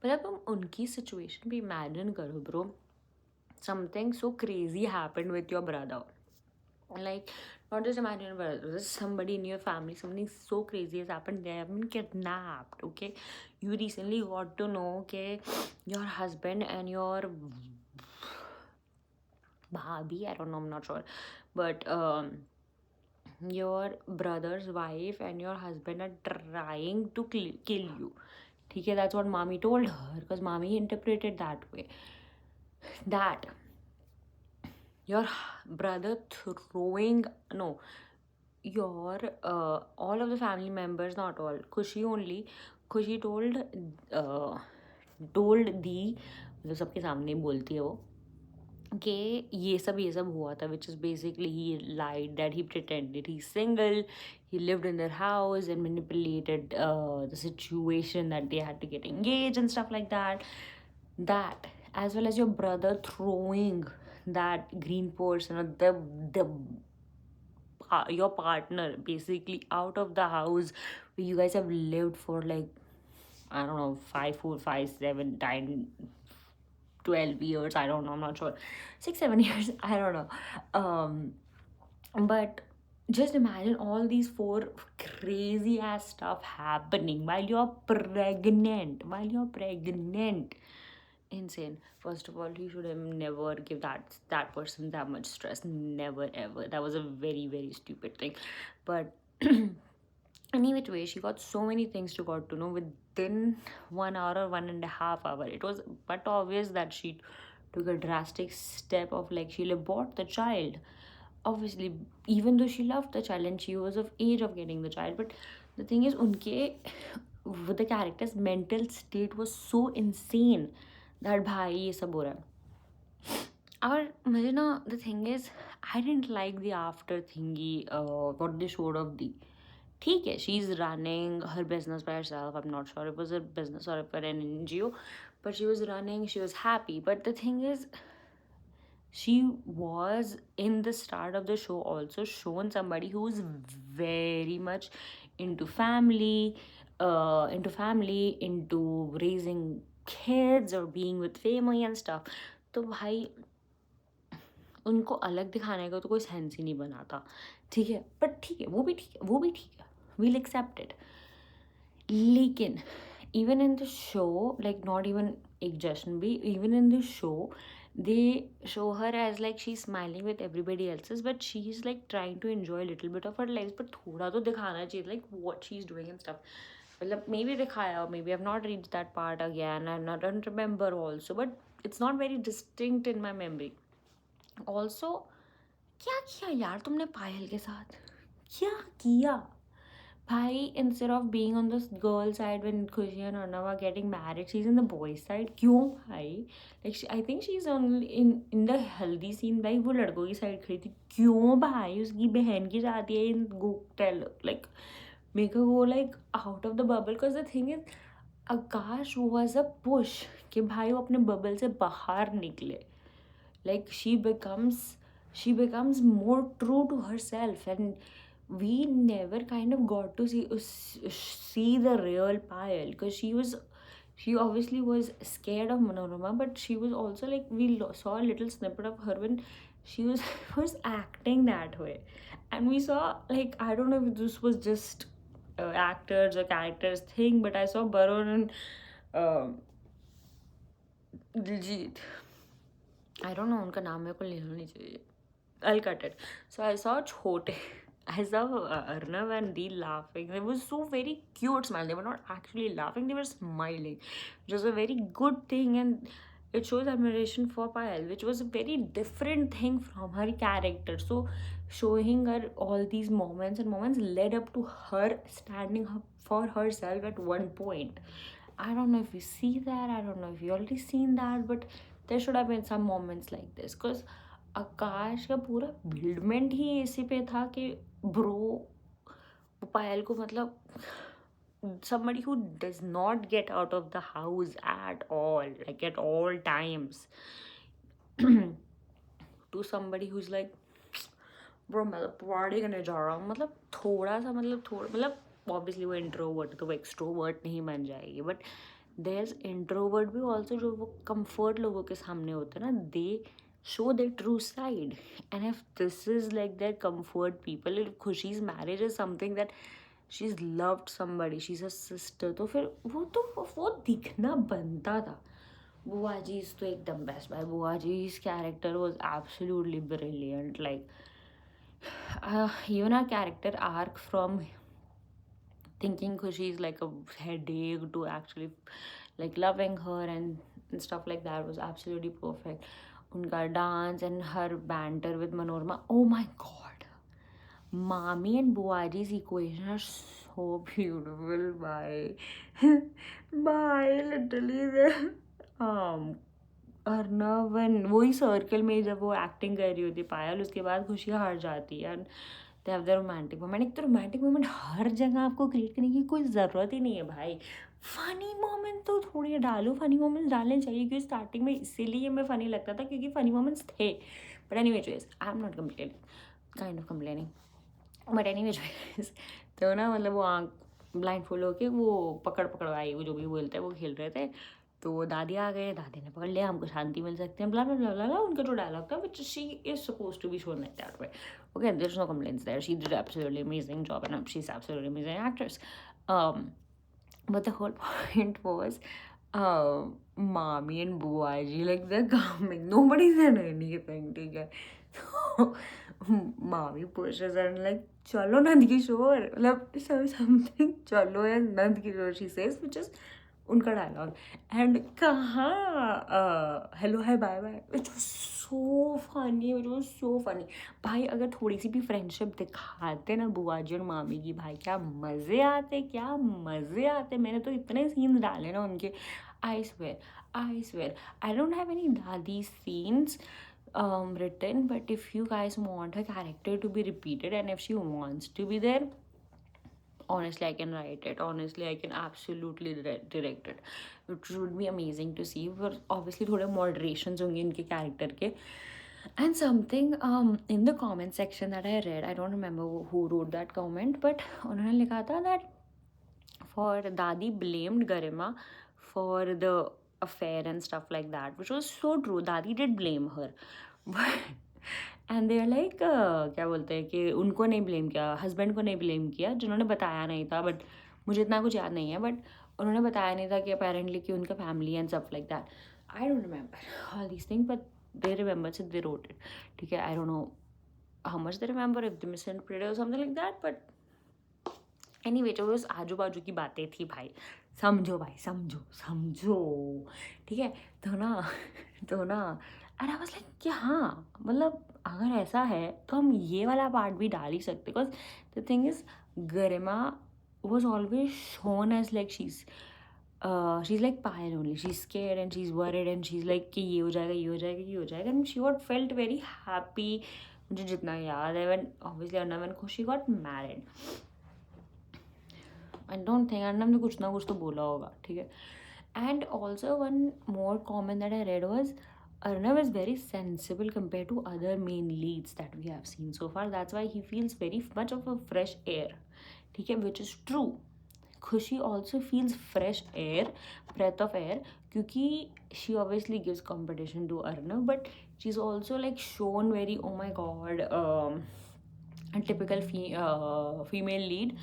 मतलब तुम उनकी सिचुएशन भी इमेजिन करो bro, something so crazy happened with your brother, like not just imagine your brother, just somebody in your family, something so crazy has happened, they have been kidnapped. Okay, you recently got to know okay your husband and your bhabhi, I don't know, I'm not sure, but your brother's wife and your husband are trying to kill you. Okay, that's what mommy told her, because mommy interpreted that way, that your brother throwing, no, your all of the family members, not all, Khushi only, Khushi told दी, मतलब सबके सामने बोलती है वो कि ये सब हुआ था, which is basically he lied that he pretended he's single, he lived in their house and manipulated the situation that they had to get engaged and stuff like that. That, as well as your brother throwing that green person or the your partner basically out of the house where you guys have lived for like, I don't know, 5 4 5 7 10 12 years, I don't know, I'm not sure, 6 7 years, I don't know. But just imagine all these four crazy ass stuff happening while you're pregnant. Insane. First of all, he should have never give that person that much stress, never ever. That was a very very stupid thing. But any which way, she got so many things she got to know within 1 hour or 1.5 hour. It was but obvious that she took a drastic step of like she'll abort the child. Obviously, even though she loved the child and she was of age of getting the child, but the thing is, unke with the character's mental state was so insane that भाई ये सब हो रहा है. और मुझे ना, the thing is, I didn't like the after thingy what they showed of the, ठीक है, she's running her business by herself, I'm not sure if it was a business or if it an NGO, but she was running, she was happy. But the thing is, she was in the start of the show also shown somebody who's very much into family, into raising kids or being with family and stuff. तो भाई उनको अलग दिखाने का तो कोई sense ही नहीं बना था. ठीक है, बट ठीक है, वो भी ठीक है, वो भी ठीक है, वील एक्सेप्ट इट. लेकिन even in the show, like not even एक जश्न भी, even in the show they show her as like she's smiling with everybody else's, but she's like trying to enjoy a little bit of her life. But थोड़ा तो दिखाना चाहिए like what she's doing and stuff. मतलब maybe दिखाया, maybe I've not reached that part again and I don't remember also, but it's not very distinct in my memory. Also, क्या किया यार तुमने पायल के साथ, क्या किया भाई? Instead of being on the girl side when Khushi and Arnav are getting married, she's in the boys side. क्यों भाई? Like I think she's only in the healthy scene. भाई वो लड़कों की साइड खड़ी थी. क्यों भाई? उसकी बहन की शादी है. Go tell, like make her go like out of the bubble. Because the thing is, Akash was a push कि भाई वो अपने bubble से बाहर निकले. Like she becomes more true to herself, and we never kind of got to see the real Payal, because she obviously was scared of Manorama, but she was also like we saw a little snippet of her when she was was acting that way, and we saw like I don't know if this was just actors or characters thing, but I saw Barun and Diljit. I don't know उनका नाम मेरे को लेना नहीं चाहिए. I'll cut it. So I saw Chote. I saw Arnav and Dee laughing. They were so very cute smile. They were not actually laughing, they were smiling. Which was a very good thing, and it shows admiration for Payal, which was a very different thing from her character. So showing her all these moments led up to her standing up for herself at one point. I don't know if you see that, I don't know if you already seen that, but there should have been some moments like this, because आकाश का पूरा बिल्डमेंट ही इसी पे था कि bro पायल को मतलब somebody who does not get out of the house at all, like at all times, to somebody who's like bro मैं party करने जा रहा हूँ, मतलब थोड़ा सा, मतलब थोड़ा, मतलब ऑब्वियसली वो इंट्रोवर्ट तो वो एक्सट्रोवर्ट नहीं बन जाएगी, बट देयर इज इंट्रोवर्ट भी ऑल्सो, जो वो कंफर्ट लोगों के सामने होते हैं ना, दे show their true side. And if this is like their comfort people, if Khushi's marriage is something that she's loved somebody, she's a sister, तो फिर वो दिखना बनता था. बुआजी is तो एकदम बेस्ट भाई. बुआजी's character was absolutely brilliant. Like even our character arc from thinking Khushi is like a headache to actually like loving her and stuff like that was absolutely perfect. Unka dance and her banter with Manorama. Oh my god. Mami and Buaji's equation are so beautiful. Bye. Bye. Literally, um, Arnav and वही circle में जब वो acting कर रही होती पायल, उसके बाद खुशी हार जाती है and they have the romantic moment. एक तो रोमांटिक मोमेंट हर जगह आपको क्रिएट करने की कोई ज़रूरत ही नहीं है भाई. फ़नी मोमेंट तो थोड़ी डालो, फ़नी मोमेंट्स डालने चाहिए, क्योंकि स्टार्टिंग में इसीलिए हमें फ़नी लगता था क्योंकि फ़नी मोमेंट्स थे. But any ways I am not complaining, kind of complaining, but any ways तो ना मतलब वो आँख ब्लाइंड फुल होके वो पकड़ पकड़वाई, वो जो भी बोलते हैं वो खेल रहे थे. तो दादी आ गए, दादी ने पकड़ लिया, हमको शांति मिल सकती है, ब्ला ब्ला ब्ला ब्ला. उनका जो डायलॉग था which she is suppose to be shown like that way. Okay, there is no complaints there, she did absolutely amazing job and she is absolutely amazing actress. But the whole point was mommy and buaji, like they're coming, nobody said anything, ठीक है. So mommy pushes her and like चलो नंद किशोर, मतलब something चलो या Nand Kishore she says, which is उनका dialogue. And कहाँ hello hi bye bye, it was so funny, it was so funny. भाई अगर थोड़ी सी भी फ्रेंडशिप दिखाते ना बुआजी और मामी की, भाई क्या मज़े आते, क्या मज़े आते. मैंने तो इतने सीन्स डाले ना उनके. I swear I don't have any दादी scenes written, but if you guys want her character to be repeated and if she wants to be there, honestly I can write it, honestly I can absolutely direct it. It would be amazing to see. But obviously थोड़े moderations होंगे इनके character के. And something in the comment section that I read, I don't remember who wrote that comment, but उन्होंने लिखा था that for Dadi blamed Garima for the affair and stuff like that, which was so true. Dadi did blame her. And they are like क्या बोलते हैं कि उनको नहीं blame किया, हस्बैंड को नहीं ब्लेम किया जिन्होंने बताया नहीं था. बट मुझे इतना कुछ याद नहीं है, बट उन्होंने बताया नहीं था कि अपेरेंटली कि उनका family and stuff like that. I don't remember all these thing, but they remember, so they wrote it. ठीक है, I don't know how much they remember, if they misinterpreted or something like that, but anyway उस आजू बाजू की बातें थी भाई. समझो भाई, समझो समझो, ठीक है. तो ना एंड आई वाज लाइक कि हाँ, मतलब अगर ऐसा है तो हम ये वाला पार्ट भी डाल ही सकते. Because the thing is Garima was always shown as like she is like Payal only, she is scared and she is worried and she is like कि ये हो जाएगा, ये हो जाएगा, ये हो जाएगा. And she what felt very happy. मुझे जितना याद है, व्हेन ऑब्वियसली अर्नव एंड खुशी got married, I don't think Arnav ने कुछ ना कुछ तो बोला होगा, ठीक है. And also one more common that I read was Arnav is very sensible compared to other main leads that we have seen so far. That's why he feels very much of a fresh air, ठीक है, which is true. Khushi also feels fresh air, breath of air, क्योंकि she obviously gives competition to Arnav, but she's also like shown very, oh my god, a typical female lead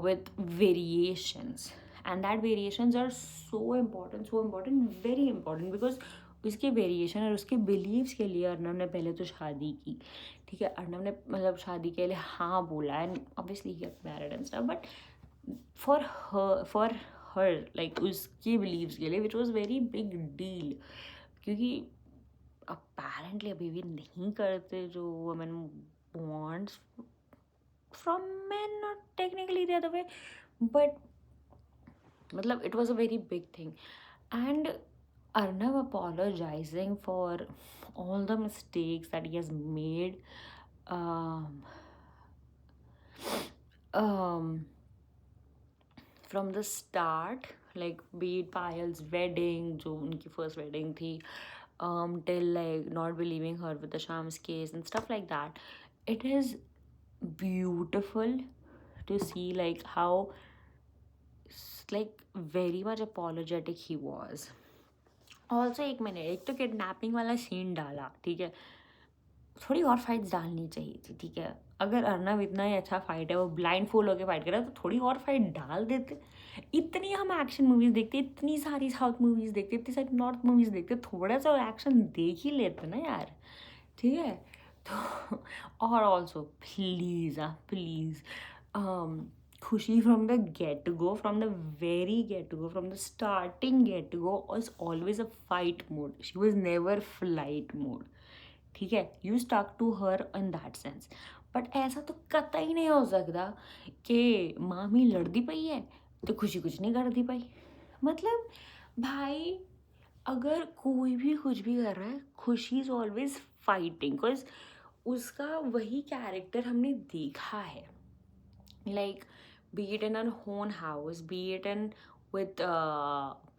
with variations. And that variations are so important, very important, because उसके variation और उसके beliefs के लिए अर्नव ने पहले तो शादी की, ठीक है. अर्नव ने मतलब शादी के लिए हाँ बोला and obviously he got married and stuff, but for her like उसके बिलीव्स के लिए which was very big deal, क्योंकि अपेरेंटली अभी भी नहीं करते जो women wants from man, not technically the other way, but मतलब it was a very big thing. And Arnav apologizing for all the mistakes that he has made um, from the start, like be it Payal's wedding, जो उनकी first wedding थी, till like not believing her with the Shams case and stuff like that. It is beautiful to see like how like very much apologetic he was. Also एक मैंने एक तो kidnapping वाला scene डाला, ठीक है, थोड़ी और फाइट्स डालनी चाहिए थी, ठीक है, अगर अर्नब इतना ही अच्छा फाइट है, वो ब्लाइंड फुल होकर फाइट कर रहा है, तो थोड़ी और फाइट डाल देते। इतनी हम एक्शन मूवीज़ देखते, इतनी सारी साउथ मूवीज़ देखते, इतनी सारी नॉर्थ मूवीज़ देखते, थोड़ा सा एक्शन देख ही लेते ना यार, ठीक है। तो और also please please, Khushi from the get go, from the very get go, from the starting get go was always a fight mode, she was never flight mode, ठीक है। You stuck to her in that sense. But ऐसा तो कतई नहीं हो सकता कि मामी लड़ती पई है तो खुशी कुछ नहीं करती पाई। मतलब भाई, अगर कोई भी कुछ भी कर रहा है, खुशी इज ऑलवेज फाइटिंग, बिकॉज उसका वही कैरेक्टर हमने देखा है, like be it in our own house, be it in with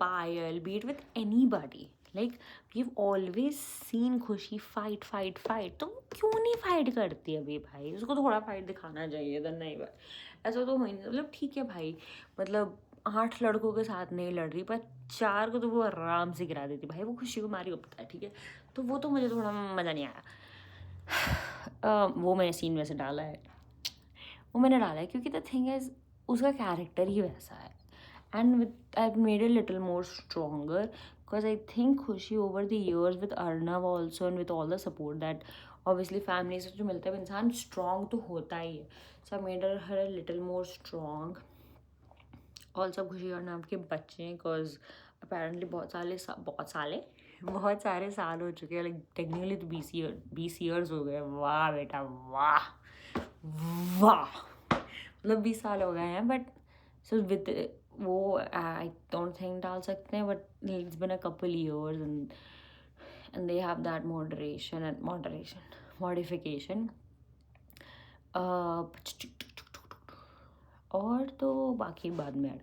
Payal, be it with anybody, like we've always seen खुशी फाइट फाइट फाइट, तो वो क्यों नहीं फाइट करती अभी भाई, उसको थोड़ा फाइट दिखाना चाहिए था। नहीं भाई, ऐसा तो हो ही नहीं, मतलब ठीक है भाई, मतलब 8 लड़कों के साथ नहीं लड़ रही, पर 4 को तो वो आराम से गिरा देती भाई, वो खुशी को मारी होता है, ठीक है। तो वो तो मुझे थोड़ा मज़ा नहीं आया। वो मैंने सीन वैसे डाला है, वो मैंने डाला है क्योंकि द थिंग इज उसका कैरेक्टर ही वैसा है, and with I made it little more stronger, because I think Khushi over the years with Arnav also and with all the support that obviously family से जो मिलता है, इंसान स्ट्रॉन्ग तो होता ही है। So I made her little more strong. Also Khushi Arnav के बच्चे, बिकॉज अपेरेंटली बहुत सारे साल हो चुके हैं, लाइक टेक्निकली तो 20 ईयर्स हो गए। वाह बेटा वाह वाह, मतलब 20 साल हो गए हैं, बट सो विद वो आई डोंट थिंक डाल सकते हैं, but it's been a couple years and they have that modification. और तो बाकी बाद में ऐड